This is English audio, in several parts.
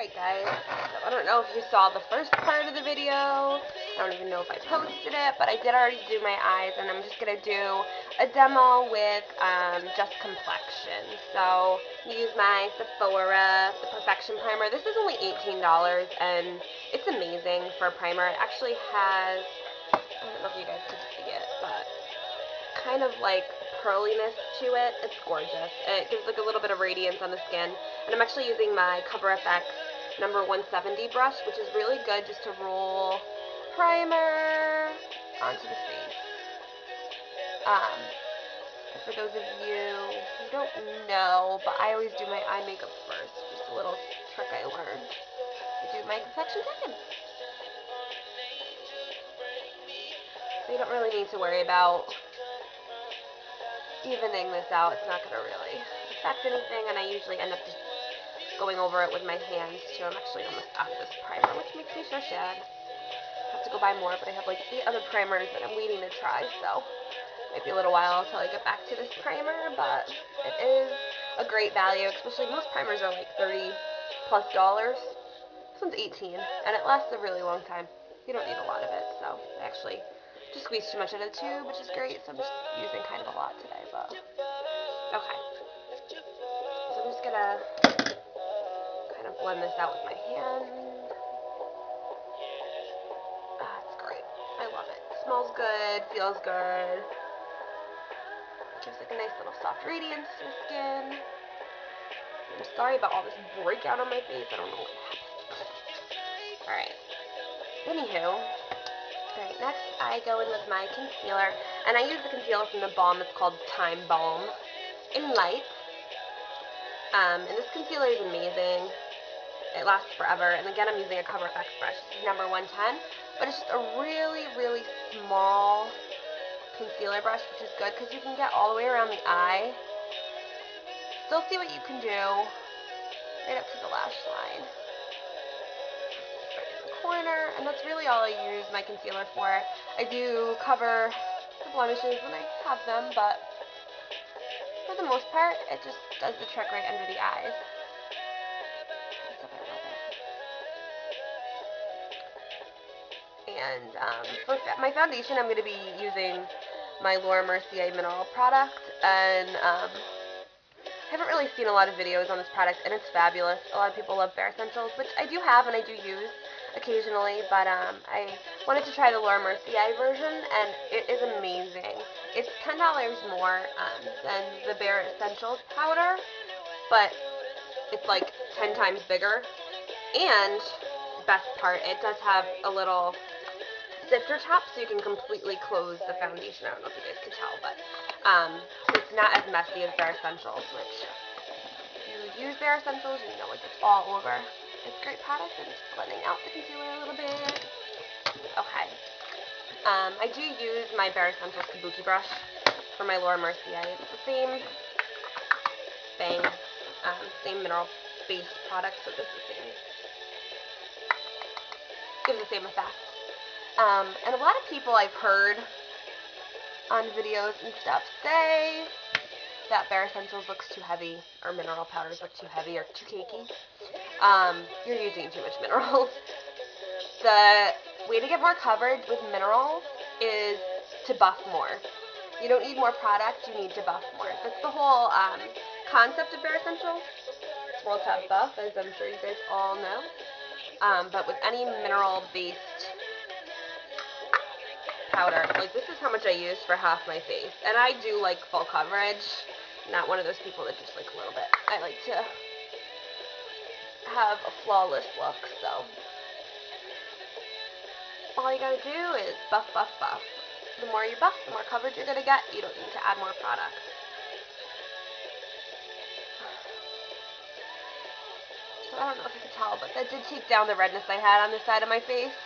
Alright guys, so I don't know if you saw the first part of the video. I don't even know if I posted it, but I did already do my eyes, and I'm just going to do a demo with just complexion. So, use my Sephora, the Perfection Primer. This is only $18, and it's amazing for a primer. It actually has, I don't know if you guys can see it, but kind of like pearliness to it. It's gorgeous. It gives like a little bit of radiance on the skin. And I'm actually using my Cover FX number 170 brush, which is really good just to roll primer onto the face. For those of you who don't know, but I always do my eye makeup first. Just a little trick I learned. I do my complexion second. So you don't really need to worry about evening this out. It's not going to really affect anything, and I usually end up just going over it with my hands too. I'm actually almost out of this primer, which makes me so sad. I have to go buy more, but I have like 8 other primers that I'm waiting to try, so it might be a little while until I get back to this primer, but it is a great value, especially most primers are like $30+. This one's $18, and it lasts a really long time. You don't need a lot of it, so I actually just squeezed too much out of the tube, which is great, so I'm just using kind of a lot today, but okay. So I'm just gonna kind of blend this out with my hand. Ah, it's great. I love it. Smells good, feels good. Gives like a nice little soft radiance to the skin. I'm sorry about all this breakout on my face. I don't know what happened. Alright. Anywho. Alright, next I go in with my concealer. And I use the concealer from the balm. It's called Time Balm in Light. And this concealer is amazing. It lasts forever, and again I'm using a Cover FX brush. This is number 110, but it's just a really, really small concealer brush, which is good because you can get all the way around the eye. Still see what you can do right up to the lash line. Right in the corner, and that's really all I use my concealer for. I do cover the blemishes when I have them, but for the most part, it just does the trick right under the eyes. And for my foundation, I'm going to be using my Laura Mercier mineral product, and I haven't really seen a lot of videos on this product, and it's fabulous. A lot of people love Bare Essentials, which I do have and I do use occasionally, but I wanted to try the Laura Mercier version, and it is amazing. It's $10 more than the Bare Essentials powder, but it's like 10 times bigger, and best part, it does have a little sifter top so you can completely close the foundation. I don't know if you guys can tell, but so it's not as messy as Bare Essentials, which if you use Bare Essentials, you know it gets all over. It's a great product. I'm just blending out the concealer a little bit. Okay. I do use my Bare Essentials Kabuki brush for my Laura Mercier. It's the same thing, same mineral-based product, so this is the same. Gives the same effect. And a lot of people I've heard on videos and stuff say that Bare Essentials looks too heavy, or mineral powders look too heavy or too cakey. You're using too much minerals. The way to get more coverage with minerals is to buff more. You don't need more product, you need to buff more. That's the whole concept of Bare Essentials. Well, to have buff, as I'm sure you guys all know. But with any mineral-based powder, like this is how much I use for half my face, and I do like full coverage, not one of those people that just like a little bit. I like to have a flawless look, so all you gotta do is buff, buff, buff. The more you buff, the more coverage you're gonna get. You don't need to add more product. So I don't know if you can tell, but that did take down the redness I had on the side of my face.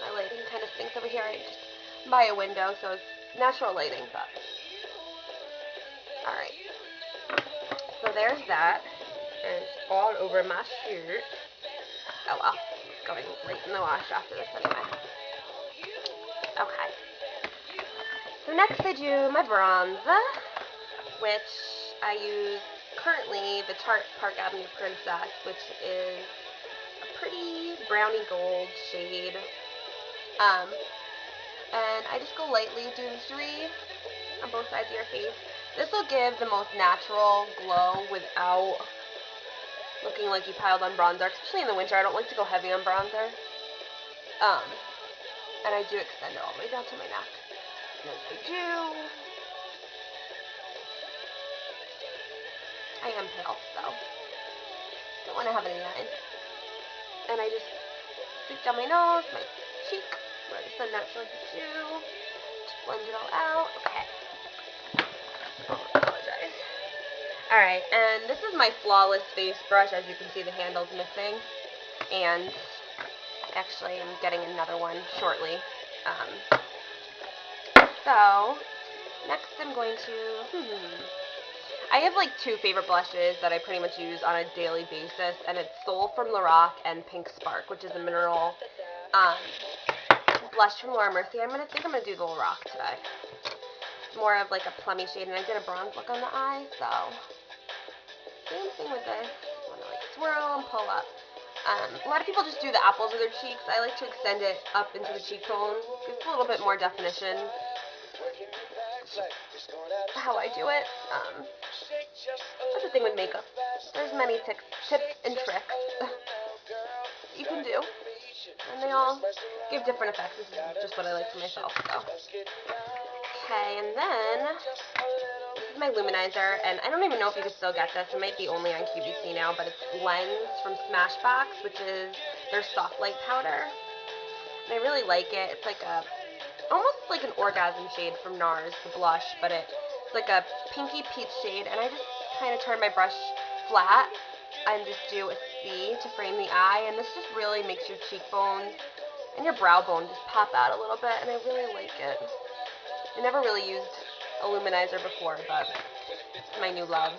My lighting kind of stinks over here. I just by a window, so it's natural lighting, but alright. So there's that. And it's all over my shirt. Oh well. It's going right in the wash after this anyway. Okay. So next I do my bronzer, which I use currently the Tarte Park Avenue Princess, which is a pretty brownie gold shade. And I just go lightly, do 3 on both sides of your face. This will give the most natural glow without looking like you piled on bronzer, especially in the winter. I don't like to go heavy on bronzer. And I do extend it all the way down to my neck. Yes, I do. I am pale, so don't want to have any lines. And I just sweep down my nose, my cheek, where the sun naturally hits you. Just blend it all out. Okay. Oh, I apologize. Alright, and this is my flawless face brush. As you can see, the handle's missing. And actually, I'm getting another one shortly. So, next I'm going to... I have like 2 favorite blushes that I pretty much use on a daily basis, and it's Soul from Lorac and Pink Spark, which is a mineral blush from Laura Mercier. I think I'm gonna do the Lorac today. It's more of like a plummy shade, and I did a bronze look on the eye, so same thing with this. I want to like swirl and pull up. A lot of people just do the apples of their cheeks. I like to extend it up into the cheekbone. Gives a little bit more definition. How I do it. That's the thing with makeup. There's many tips and tricks you can do, and they all give different effects. This is just what I like for myself. So, okay, and then this is my luminizer, and I don't even know if you can still get this. It might be only on QVC now, but it's Lens from Smashbox, which is their soft light powder, and I really like it. It's like almost like an orgasm shade from NARS, the blush, but it's like a pinky peach shade, and I just kind of turn my brush flat and just do a C to frame the eye, and this just really makes your cheekbones and your brow bone just pop out a little bit, and I really like it. I never really used a luminizer before, but it's my new love.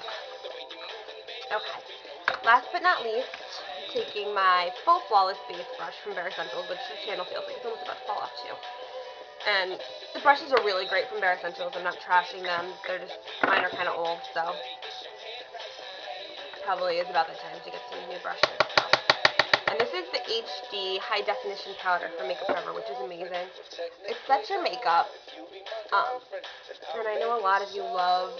Okay, last but not least, I'm taking my full flawless base brush from Bare Essentials, which the channel feels like it's almost about to fall off too. And the brushes are really great from Bare Essentials. I'm not trashing them. Mine are kind of old, so probably is about the time to get some new brushes. So. And this is the HD High Definition Powder from Makeup Forever, which is amazing. It sets your makeup, and I know a lot of you love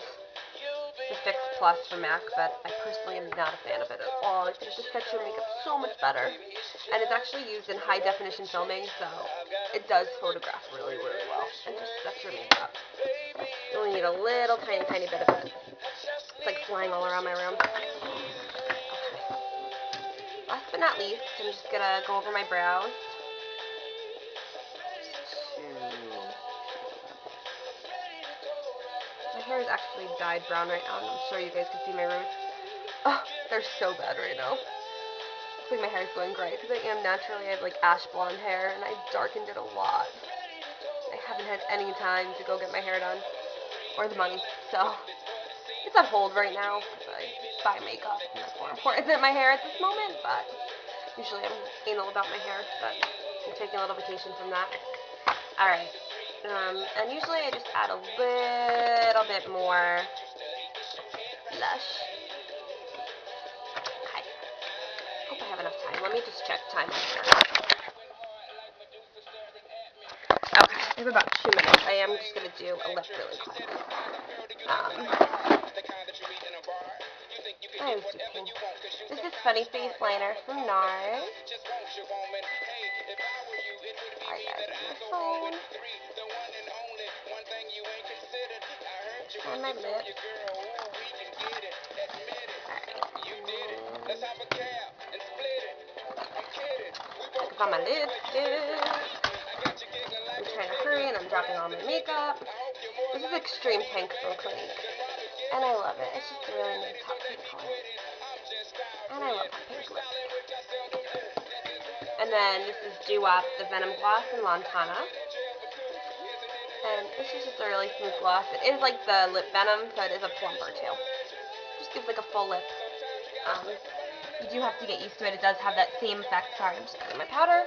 the Fix Plus from MAC, but I personally am not a fan of it at all. It just sets your makeup so much better. And it's actually used in high definition filming, so it does photograph really, really well. And just sets your makeup. You only need a little tiny bit of it. It's like flying all around my room. Okay. Last but not least, I'm just gonna go over my brows. My hair is actually dyed brown right now, and I'm sure you guys can see my roots. Oh, they're so bad right now. Looks like my hair is going gray, because I am naturally, I have like ash blonde hair, and I darkened it a lot. I haven't had any time to go get my hair done, or the money, so it's on hold right now, because I buy makeup, and that's more important than my hair at this moment, but usually I'm anal about my hair, but I'm taking a little vacation from that. Alright. And usually I just add a little bit more blush. Okay. Hope I have enough time. Let me just check time on here. Okay, I have about 2 minutes. I am just going to do a lip really quick. I was joking. This is Funny Face Liner from NARS. Sorry guys, on my phone. On my lips. Alright. On my lipstick. I'm trying to hurry and I'm dropping all my makeup. This is Extreme Pink from Clinique. And I love it. It's just a really nice hot pink color. And I love hot pink lips. And then this is Dew Up, the Venom Gloss in Lantana. And this is just a really smooth gloss. It is like the lip venom, so it is a plumper too. Just gives like a full lip. You do have to get used to it. It does have that same effect. Sorry, I'm just putting my powder.